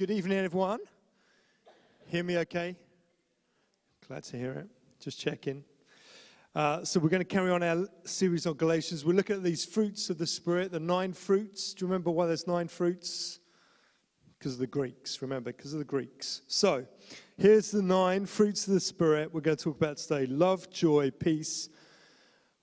Good evening, everyone. Hear me okay? Glad to hear it. Just checking. So we're going to carry on our series on Galatians. We're looking at these fruits of the Spirit, the 9 fruits. Do you remember why there's 9 fruits? Because of the Greeks. Remember, because of the Greeks. So here's the 9 fruits of the Spirit we're going to talk about today. Love, joy, peace,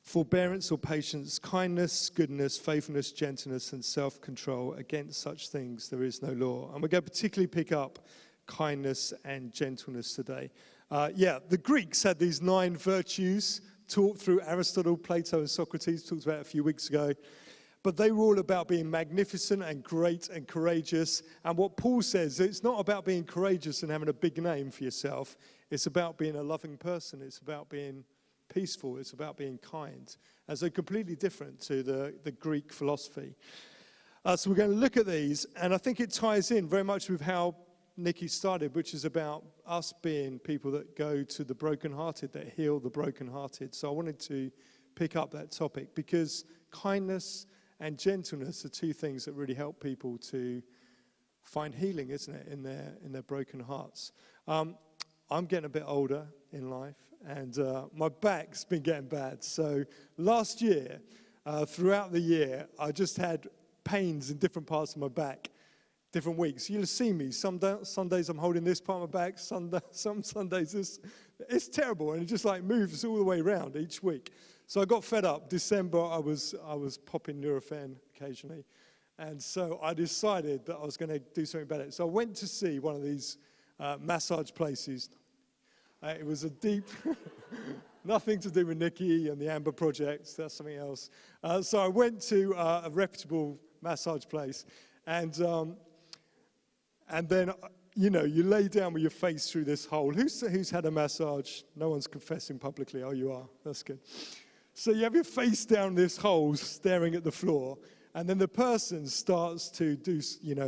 forbearance or patience, kindness, goodness, faithfulness, gentleness, and self-control. Against such things there is no law. And we're going to particularly pick up kindness and gentleness today. The Greeks had these 9 virtues taught through Aristotle, Plato, and Socrates. Talked about it a few weeks ago. But they were all about being magnificent and great and courageous. And what Paul says, it's not about being courageous and having a big name for yourself. It's about being a loving person. It's about being peaceful. It's about being kind. And so completely different to the Greek philosophy. So we're going to look at these, and I think it ties in very much with how Nikki started, which is about us being people that go to the brokenhearted, that heal the brokenhearted. So I wanted to pick up that topic because kindness and gentleness are 2 things that really help people to find healing, isn't it, in their broken hearts. I'm getting a bit older in life, and my back's been getting bad. So last year, throughout the year, I just had pains in different parts of my back, different weeks. You'll see me. Some days I'm holding this part of my back. Some Sundays it's terrible, and it just like moves all the way around each week. So I got fed up. December, I was popping Nurofen occasionally, and so I decided that I was going to do something about it. So I went to see one of these massage places. It was a deep, nothing to do with Nikki and the Amber Project. That's something else. So I went to a reputable massage place, and then, you lay down with your face through this hole. Who's had a massage? No one's confessing publicly. Oh, you are. That's good. So you have your face down this hole, staring at the floor, and then the person starts to do,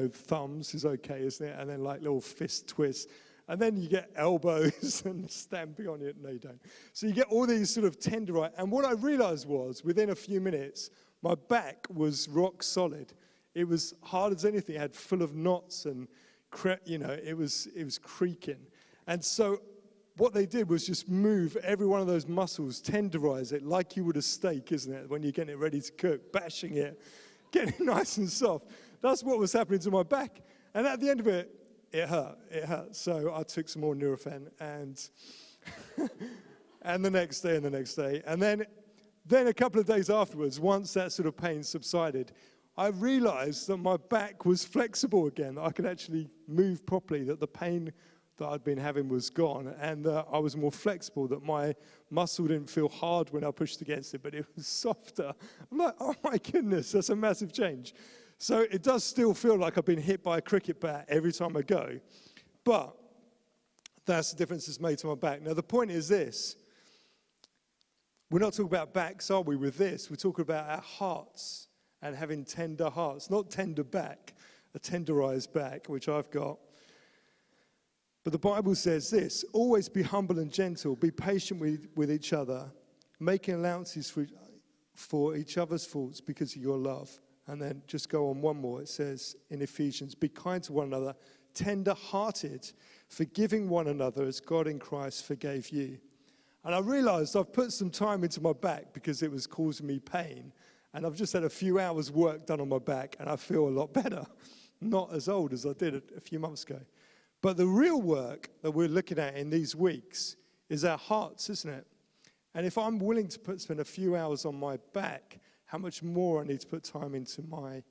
thumbs is okay, isn't it? And then like little fist twists. And then you get elbows and stamping on it. No, you don't. So you get all these sort of tenderize. And what I realized was, within a few minutes, my back was rock solid. It was hard as anything. It had full of knots and, it was creaking. And so what they did was just move every one of those muscles, tenderize it like you would a steak, isn't it? When you're getting it ready to cook, bashing it, getting it nice and soft. That's what was happening to my back. And at the end of it, it hurt. So I took some more Nurofen and and the next day. And then a couple of days afterwards, once that sort of pain subsided, I realized that my back was flexible again, that I could actually move properly, that the pain that I'd been having was gone, and I was more flexible, that my muscle didn't feel hard when I pushed against it, but it was softer. I'm like, oh my goodness, that's a massive change. So it does still feel like I've been hit by a cricket bat every time I go, but that's the difference it's made to my back. Now the point is this, we're not talking about backs, are we, with this? We're talking about our hearts and having tender hearts, not tender back, a tenderized back, which I've got. But the Bible says this, always be humble and gentle, be patient with each other, making allowances for each other's faults because of your love. And then just go on one more, it says in Ephesians, be kind to one another, tender-hearted, forgiving one another as God in Christ forgave you. And I realized I've put some time into my back because it was causing me pain. And I've just had a few hours work done on my back, and I feel a lot better. Not as old as I did a few months ago. But the real work that we're looking at in these weeks is our hearts, isn't it? And if I'm willing to spend a few hours on my back, how much more I need to put time into my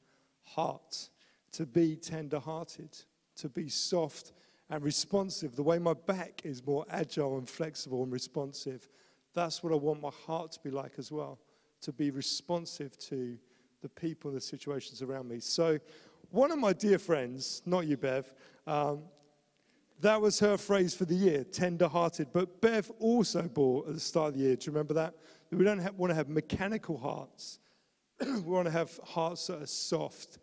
heart to be tender-hearted, to be soft and responsive. The way my back is more agile and flexible and responsive, that's what I want my heart to be like as well, to be responsive to the people and the situations around me. So one of my dear friends, not you, Bev, that was her phrase for the year, tender-hearted. But Bev also bought at the start of the year, do you remember that? We don't want to have mechanical hearts. We want to have hearts that are soft,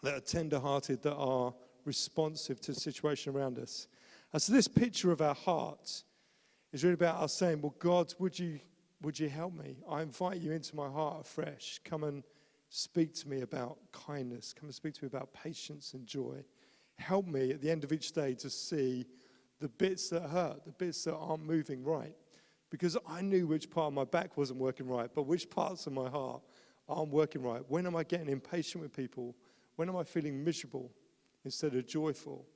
that are tender-hearted, that are responsive to the situation around us. And so this picture of our hearts is really about us saying, well, God, would you help me? I invite you into my heart afresh. Come and speak to me about kindness. Come and speak to me about patience and joy. Help me at the end of each day to see the bits that hurt, the bits that aren't moving right. Because I knew which part of my back wasn't working right, but which parts of my heart aren't working right. When am I getting impatient with people? When am I feeling miserable instead of joyful?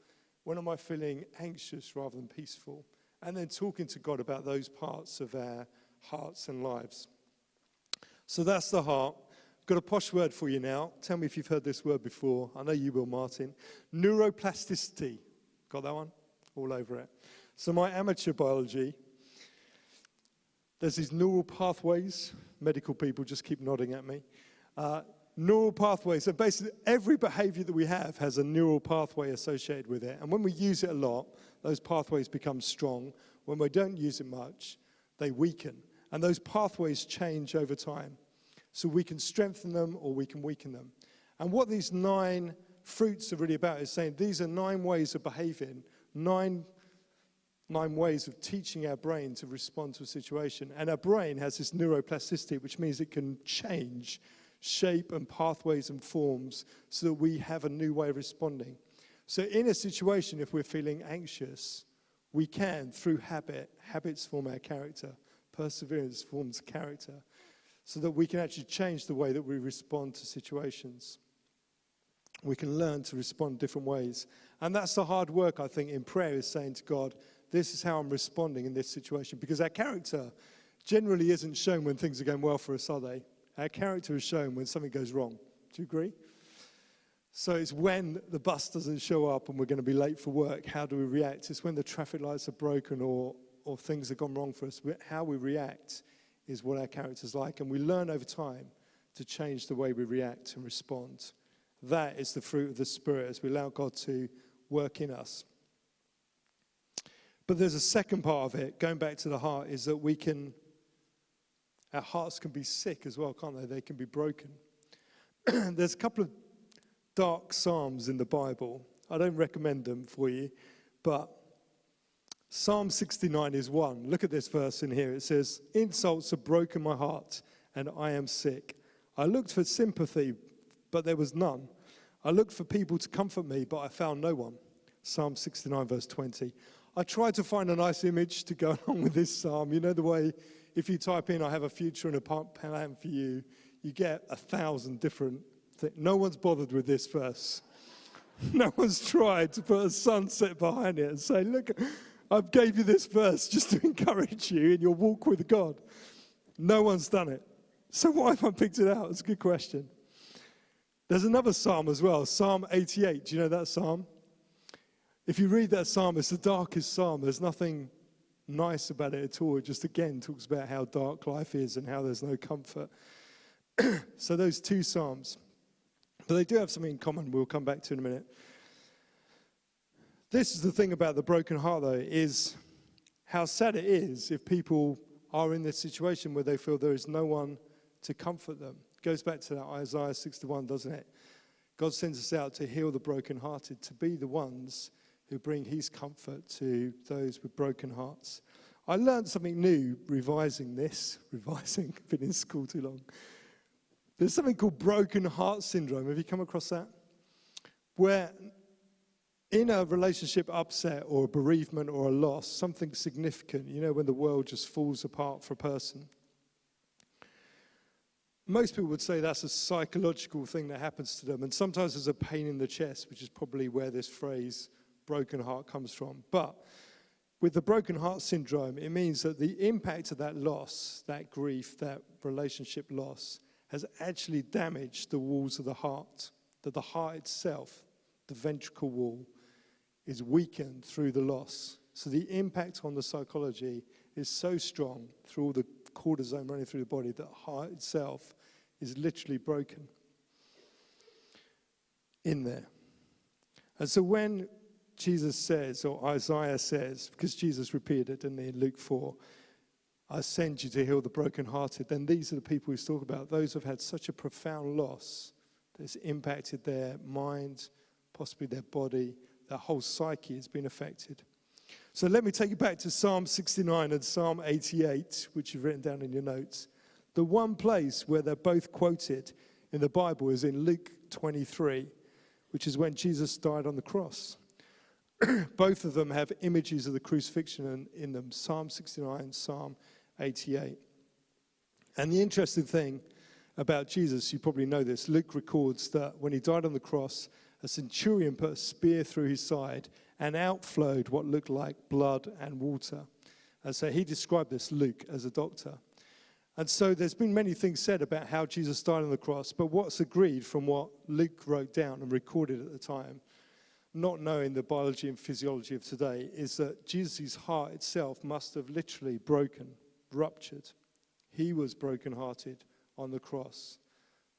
When am I feeling anxious rather than peaceful? And then talking to God about those parts of our hearts and lives. So that's the heart. I've got a posh word for you now. Tell me if you've heard this word before. I know you will, Martin. Neuroplasticity. Got that one? All over it. So my amateur biology, there's these neural pathways. Medical people just keep nodding at me. Neural pathways. So basically, every behavior that we have has a neural pathway associated with it. And when we use it a lot, those pathways become strong. When we don't use it much, they weaken. And those pathways change over time. So we can strengthen them or we can weaken them. And what these 9 fruits are really about is saying these are 9 ways of behaving, 9 ways of teaching our brain to respond to a situation. And our brain has this neuroplasticity, which means it can change shape and pathways and forms so that we have a new way of responding. So in a situation, if we're feeling anxious, we can, through habits form our character, perseverance forms character, so that we can actually change the way that we respond to situations. We can learn to respond different ways. And that's the hard work, I think, in prayer, is saying to God, this is how I'm responding in this situation. Because our character generally isn't shown when things are going well for us, are they? Our character is shown when something goes wrong. Do you agree? So it's when the bus doesn't show up and we're going to be late for work, how do we react? It's when the traffic lights are broken or things have gone wrong for us. How we react is what our character's like. And we learn over time to change the way we react and respond. That is the fruit of the Spirit as we allow God to work in us. But there's a second part of it, going back to the heart, is that our hearts can be sick as well, can't they? They can be broken. There's a couple of dark psalms in the Bible. I don't recommend them for you, but Psalm 69 is one. Look at this verse in here. It says, insults have broken my heart, and I am sick. I looked for sympathy, but there was none. I looked for people to comfort me, but I found no one. Psalm 69, verse 20. I tried to find a nice image to go along with this psalm. You know the way, if you type in, I have a future and a plan for you, you get 1,000 different things. No one's bothered with this verse. No one's tried to put a sunset behind it and say, look, I gave you this verse just to encourage you in your walk with God. No one's done it. So why have I picked it out? It's a good question. There's another psalm as well, Psalm 88. Do you know that psalm? If you read that psalm, it's the darkest psalm. There's nothing nice about it at all. It just, again, talks about how dark life is and how there's no comfort. So those 2 psalms. But they do have something in common we'll come back to in a minute. This is the thing about the broken heart, though, is how sad it is if people are in this situation where they feel there is no one to comfort them. It goes back to that Isaiah 61, doesn't it? God sends us out to heal the brokenhearted, to be the ones who bring his comfort to those with broken hearts. I learned something new revising, I've been in school too long. There's something called broken heart syndrome. Have you come across that? Where in a relationship upset or a bereavement or a loss, something significant, you know, when the world just falls apart for a person. Most people would say that's a psychological thing that happens to them. And sometimes there's a pain in the chest, which is probably where this phrase broken heart comes from. But with the broken heart syndrome, it means that the impact of that loss, that grief, that relationship loss, has actually damaged the walls of the heart. That the heart itself, the ventricle wall, is weakened through the loss. So the impact on the psychology is so strong through all the cortisone running through the body that the heart itself is literally broken in there. And so when Jesus says, or Isaiah says, because Jesus repeated it, didn't he, in Luke 4, I send you to heal the brokenhearted, then these are the people he's talking about, those who have had such a profound loss that's impacted their mind, possibly their body, their whole psyche has been affected. So let me take you back to Psalm 69 and Psalm 88, which you've written down in your notes. The one place where they're both quoted in the Bible is in Luke 23, which is when Jesus died on the cross. Both of them have images of the crucifixion in them, Psalm 69, Psalm 88. And the interesting thing about Jesus, you probably know this, Luke records that when he died on the cross, a centurion put a spear through his side and outflowed what looked like blood and water. And so he described this, Luke, as a doctor. And so there's been many things said about how Jesus died on the cross, but what's agreed from what Luke wrote down and recorded at the time, not knowing the biology and physiology of today, is that Jesus' heart itself must have literally broken, ruptured. He was brokenhearted on the cross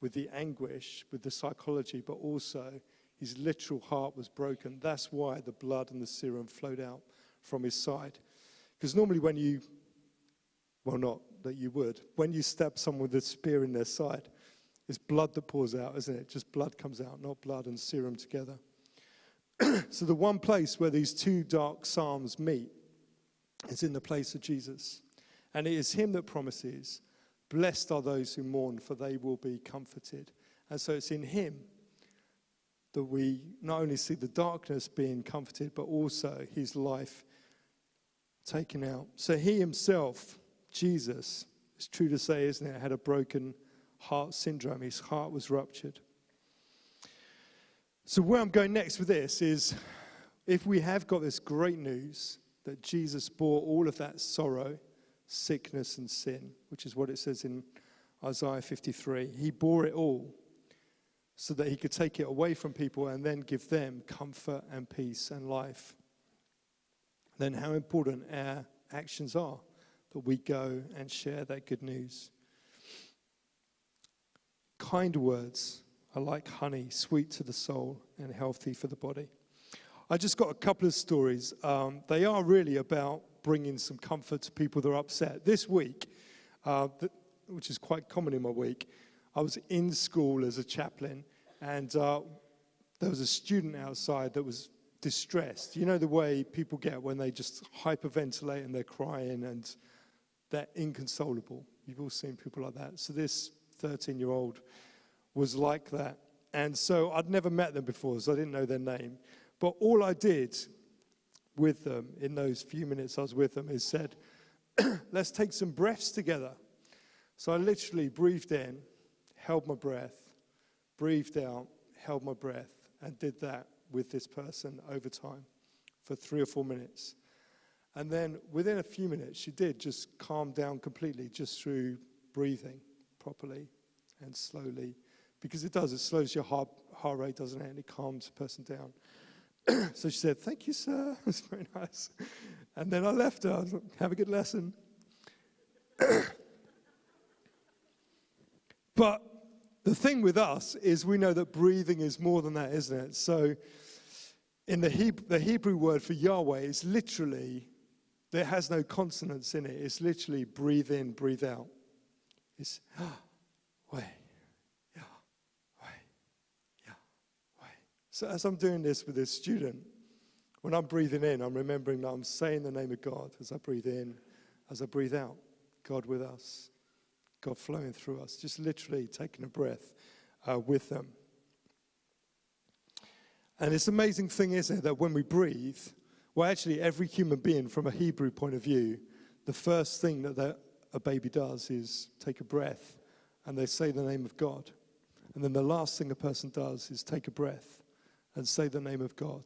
with the anguish, with the psychology, but also his literal heart was broken. That's why the blood and the serum flowed out from his side. Because normally when you, well, not that you would, when you stab someone with a spear in their side, it's blood that pours out, isn't it? Just blood comes out, not blood and serum together. So the one place where these two dark psalms meet is in the place of Jesus. And it is him that promises, blessed are those who mourn, for they will be comforted. And so it's in him that we not only see the darkness being comforted, but also his life taken out. So he himself, Jesus, it's true to say, isn't it, had a broken heart syndrome. His heart was ruptured. So where I'm going next with this is, if we have got this great news that Jesus bore all of that sorrow, sickness and sin, which is what it says in Isaiah 53, he bore it all so that he could take it away from people and then give them comfort and peace and life. Then how important our actions are, that we go and share that good news. Kind words are like honey, sweet to the soul and healthy for the body. I just got a couple of stories. They are really about bringing some comfort to people that are upset. This week, which is quite common in my week, I was in school as a chaplain, and there was a student outside that was distressed. You know the way people get when they just hyperventilate and they're crying and they're inconsolable. You've all seen people like that. So this 13-year-old was like that. And so I'd never met them before, so I didn't know their name. But all I did with them in those few minutes I was with them is said, let's take some breaths together. So I literally breathed in, held my breath, breathed out, held my breath, and did that with this person over time for 3 or 4 minutes. And then within a few minutes, she did just calm down completely just through breathing properly and slowly. Because it does, it slows your heart rate, doesn't it? And it calms the person down. So she said, thank you, sir. It's very nice. And then I left her. I was like, have a good lesson. But the thing with us is we know that breathing is more than that, isn't it? So in the Hebrew word for Yahweh is literally, there has no consonants in it. It's literally breathe in, breathe out. It's way. So as I'm doing this with this student, when I'm breathing in, I'm remembering that I'm saying the name of God as I breathe in, as I breathe out. God with us, God flowing through us, just literally taking a breath with them. And this amazing thing, isn't it, that when we breathe, well, actually every human being from a Hebrew point of view, the first thing that a baby does is take a breath and they say the name of God. And then the last thing a person does is take a breath and say the name of God.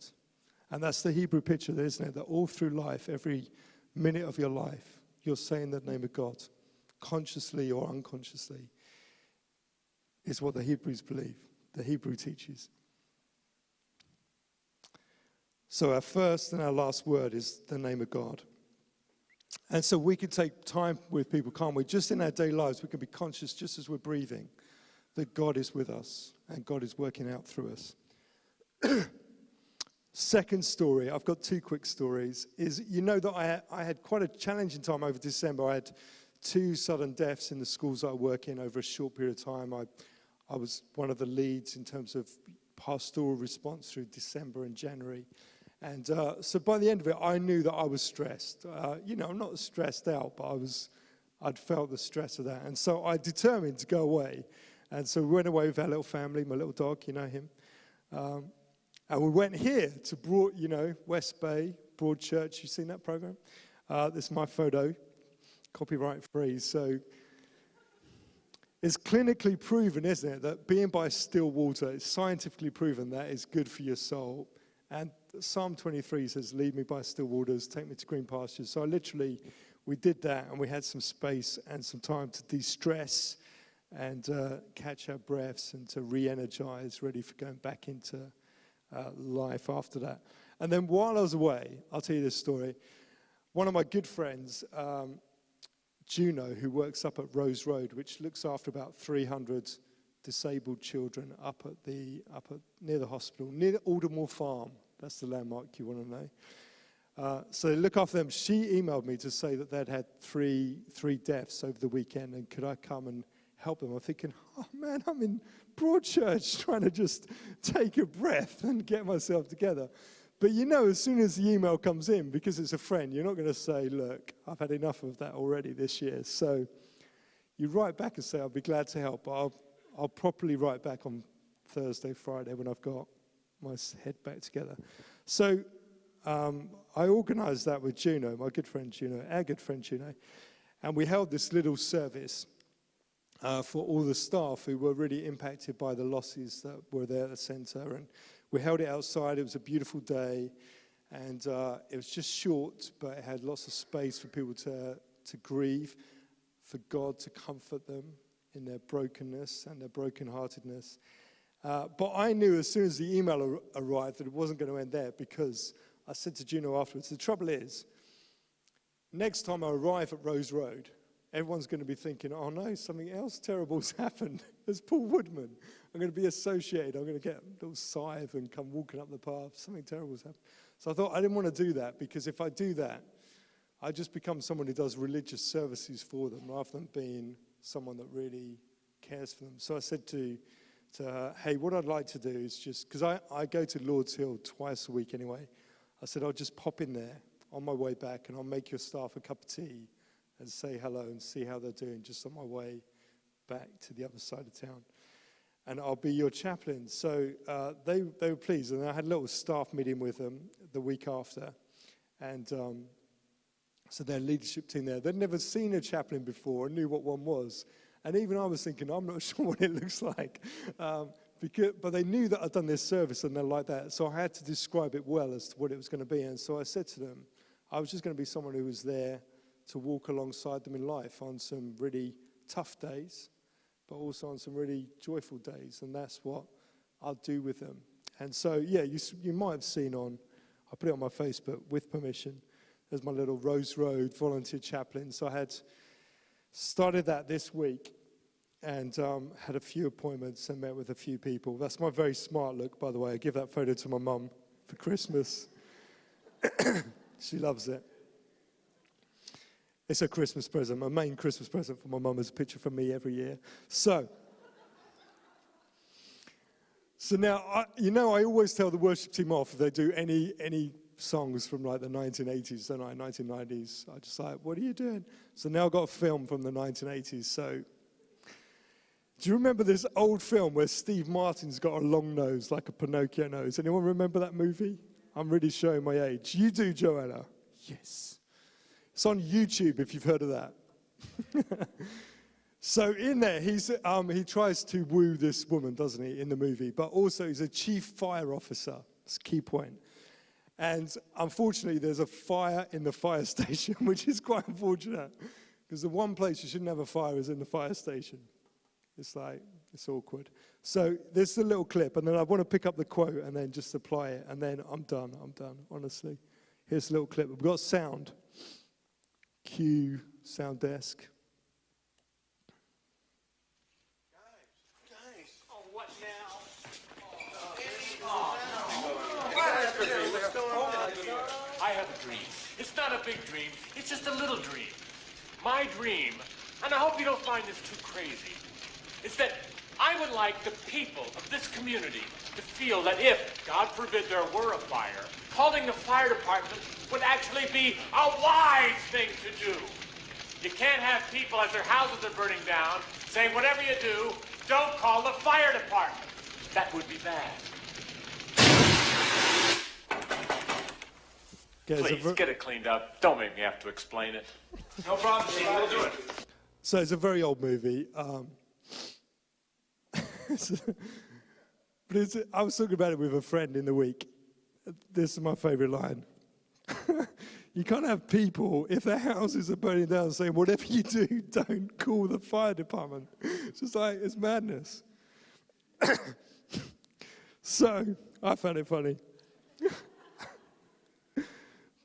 And that's the Hebrew picture there, isn't it? That all through life, every minute of your life, you're saying the name of God, consciously or unconsciously, is what the Hebrews believe, the Hebrew teaches. So our first and our last word is the name of God. And so we can take time with people, can't we? Just in our daily lives, we can be conscious, just as we're breathing, that God is with us and God is working out through us. Second story, I've got 2 quick stories, is you know that I had quite a challenging time over December. I had 2 sudden deaths in the schools that I work in over a short period of time. I was one of the leads in terms of pastoral response through December and January. And so by the end of it, I knew that I was stressed. I'm not stressed out, but I'd felt the stress of that. And so I determined to go away. And so we went away with our little family, my little dog, you know him. And we went here to West Bay, Broad Church. You've seen that program? This is my photo, copyright free. So it's clinically proven, isn't it, that being by still water, it's scientifically proven that is good for your soul. And Psalm 23 says, lead me by still waters, take me to green pastures. So we did that, and we had some space and some time to de-stress and catch our breaths and to re-energize, ready for going back into life after that. And then while I was away, I'll tell you this story. One of my good friends, Juno, who works up at Rose Road, which looks after about 300 disabled children up near the hospital, near Aldermore Farm. That's the landmark you want to know. So they look after them. She emailed me to say that they'd had three deaths over the weekend, and could I come and help them? I'm thinking, oh man, I'm in Broadchurch trying to just take a breath and get myself together. But as soon as the email comes in, because it's a friend, you're not going to say, look, I've had enough of that already this year. So you write back and say, I'll be glad to help, but I'll properly write back on Thursday, Friday, when I've got my head back together. So I organised that with Juno, my good friend Juno, our good friend Juno, and we held this little service for all the staff who were really impacted by the losses that were there at the centre. And we held it outside. It was a beautiful day, and it was just short, but it had lots of space for people to grieve, for God to comfort them in their brokenness and their brokenheartedness. But I knew as soon as the email arrived that it wasn't going to end there, because I said to Juno afterwards, the trouble is, next time I arrive at Rose Road, everyone's going to be thinking, oh no, something else terrible's happened. There's Paul Woodman. I'm going to be associated. I'm going to get a little scythe and come walking up the path. Something terrible's happened. So I thought I didn't want to do that, because if I do that, I just become someone who does religious services for them rather than being someone that really cares for them. So I said to her, hey, what I'd like to do is just, because I go to Lord's Hill twice a week anyway, I said I'll just pop in there on my way back and I'll make your staff a cup of tea and say hello and see how they're doing just on my way back to the other side of town. And I'll be your chaplain. So they were pleased, and I had a little staff meeting with them the week after. And so their leadership team there, they'd never seen a chaplain before and knew what one was. And even I was thinking, I'm not sure what it looks like. But they knew that I'd done this service and they're like that. So I had to describe it well as to what it was going to be. And so I said to them, I was just going to be someone who was there to walk alongside them in life on some really tough days, but also on some really joyful days. And that's what I'll do with them. And so, yeah, you might have seen I put it on my Facebook with permission. There's my little Rose Road volunteer chaplain. So I had started that this week and had a few appointments and met with a few people. That's my very smart look, by the way. I give that photo to my mum for Christmas. She loves it. It's a Christmas present. My main Christmas present for my mum is a picture from me every year. So now, I always tell the worship team off if they do any songs from like the 1980s, don't I, 1990s. I just like, what are you doing? So now I've got a film from the 1980s. So do you remember this old film where Steve Martin's got a long nose, like a Pinocchio nose? Anyone remember that movie? I'm really showing my age. You do, Joanna? Yes. It's on YouTube if you've heard of that. So in there, he tries to woo this woman, doesn't he, in the movie? But also he's a chief fire officer. That's a key point. And unfortunately, there's a fire in the fire station, which is quite unfortunate. Because the one place you shouldn't have a fire is in the fire station. It's awkward. So there's a little clip, and then I want to pick up the quote and then just apply it. And then I'm done, honestly. Here's a little clip. We've got sound. Cue sound desk. Guys. Oh, what now? I have a dream. It's not a big dream. It's just a little dream. My dream, and I hope you don't find this too crazy, is that I would like the people of this community to feel that if, God forbid, there were a fire, calling the fire department would actually be a wise thing to do. You can't have people, as their houses are burning down, saying, whatever you do, don't call the fire department. That would be bad. Okay, Please, get it cleaned up. Don't make me have to explain it. No problem, Steve. We'll do it. so it's a very old movie. But I was talking about it with a friend in the week. This is my favorite line. You can't have people, if their houses are burning down, saying, whatever you do, don't call the fire department. It's just like, it's madness. So, I found it funny.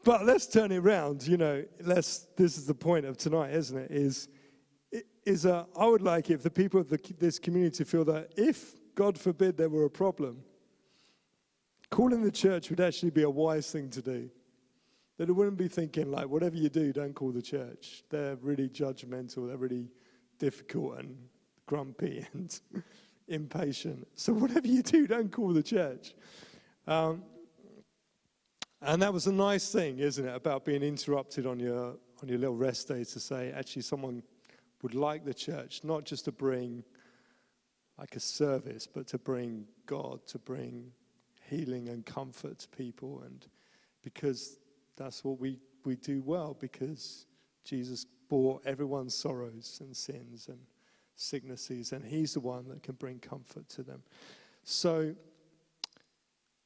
But let's turn it around, this is the point of tonight, isn't it? I would like if the people of this community feel that if, God forbid, there were a problem, calling the church would actually be a wise thing to do. That it wouldn't be thinking, like, whatever you do, don't call the church. They're really judgmental, they're really difficult and grumpy and impatient. So whatever you do, don't call the church. And that was a nice thing, isn't it, about being interrupted on your little rest day to say, actually, someone would like the church, not just to bring like a service, but to bring God, to bring healing and comfort to people. And because that's what we do well, because Jesus bore everyone's sorrows and sins and sicknesses, and he's the one that can bring comfort to them. So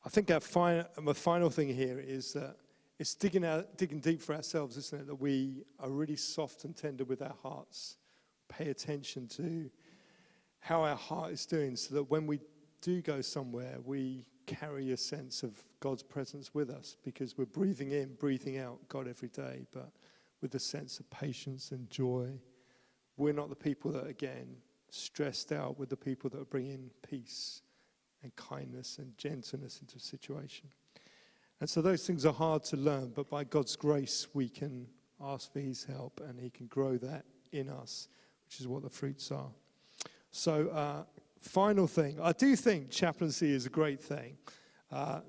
I think the final thing here is that it's digging deep for ourselves, isn't it? That we are really soft and tender with our hearts. Pay attention to how our heart is doing, so that when we do go somewhere, we carry a sense of God's presence with us, because we're breathing in, breathing out God every day, but with a sense of patience and joy. We're not the people that are getting stressed out. We're the people that are bringing peace and kindness and gentleness into a situation. And so those things are hard to learn, but by God's grace, we can ask for his help, and he can grow that in us, which is what the fruits are. So, final thing, I do think chaplaincy is a great thing.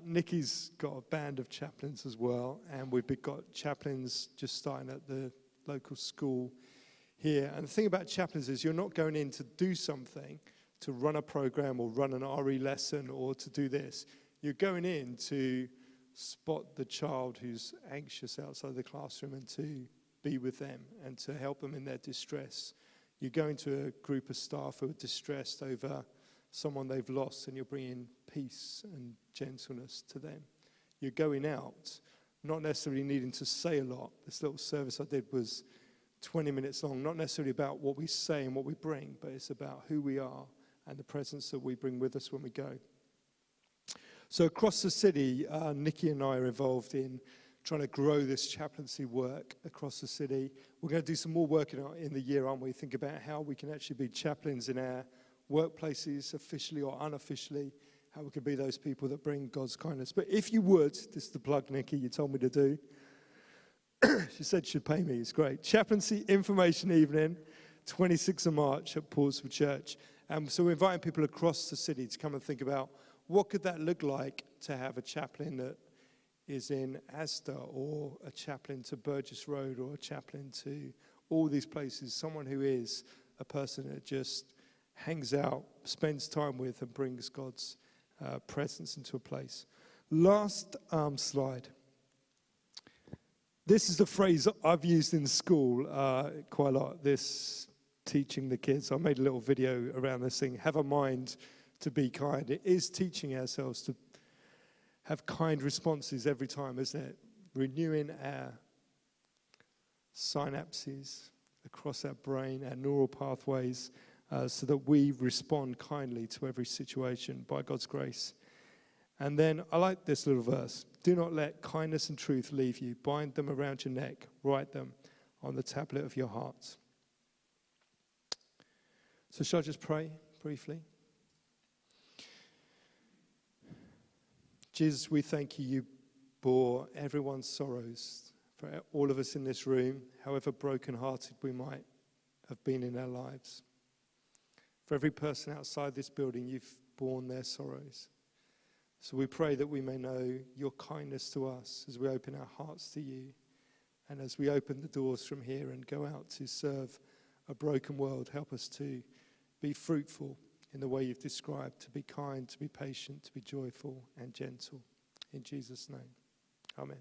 Nikki's got a band of chaplains as well, and we've got chaplains just starting at the local school here. And the thing about chaplains is you're not going in to do something, to run a program or run an RE lesson or to do this. You're going in to spot the child who's anxious outside the classroom and to be with them and to help them in their distress. You go into a group of staff who are distressed over someone they've lost, and you're bringing peace and gentleness to them. You're going out, not necessarily needing to say a lot. This little service I did was 20 minutes long, not necessarily about what we say and what we bring, but it's about who we are and the presence that we bring with us when we go. So across the city, Nikki and I are involved in trying to grow this chaplaincy work across the city. We're going to do some more work in the year, aren't we? Think about how we can actually be chaplains in our workplaces, officially or unofficially, how we can be those people that bring God's kindness. But if you would, this is the plug, Nikki, you told me to do. She said she'd pay me, it's great. Chaplaincy Information Evening, 26th of March at Portsmouth Church. So we're inviting people across the city to come and think about what could that look like to have a chaplain that is in Asda, or a chaplain to Burgess Road, or a chaplain to all these places, someone who is a person that just hangs out, spends time with, and brings God's presence into a place. Last slide. This is the phrase I've used in school quite a lot, this teaching the kids. I made a little video around this thing, have a mind to be kind. It is teaching ourselves to have kind responses every time, isn't it? Renewing our synapses across our brain, our neural pathways, so that we respond kindly to every situation by God's grace. And then I like this little verse. Do not let kindness and truth leave you. Bind them around your neck. Write them on the tablet of your heart. So shall I just pray briefly? Jesus, we thank you. You bore everyone's sorrows for all of us in this room, however brokenhearted we might have been in our lives. For every person outside this building, you've borne their sorrows. So we pray that we may know your kindness to us as we open our hearts to you, and as we open the doors from here and go out to serve a broken world. Help us to be fruitful in the way you've described, to be kind, to be patient, to be joyful and gentle. In Jesus' name, amen.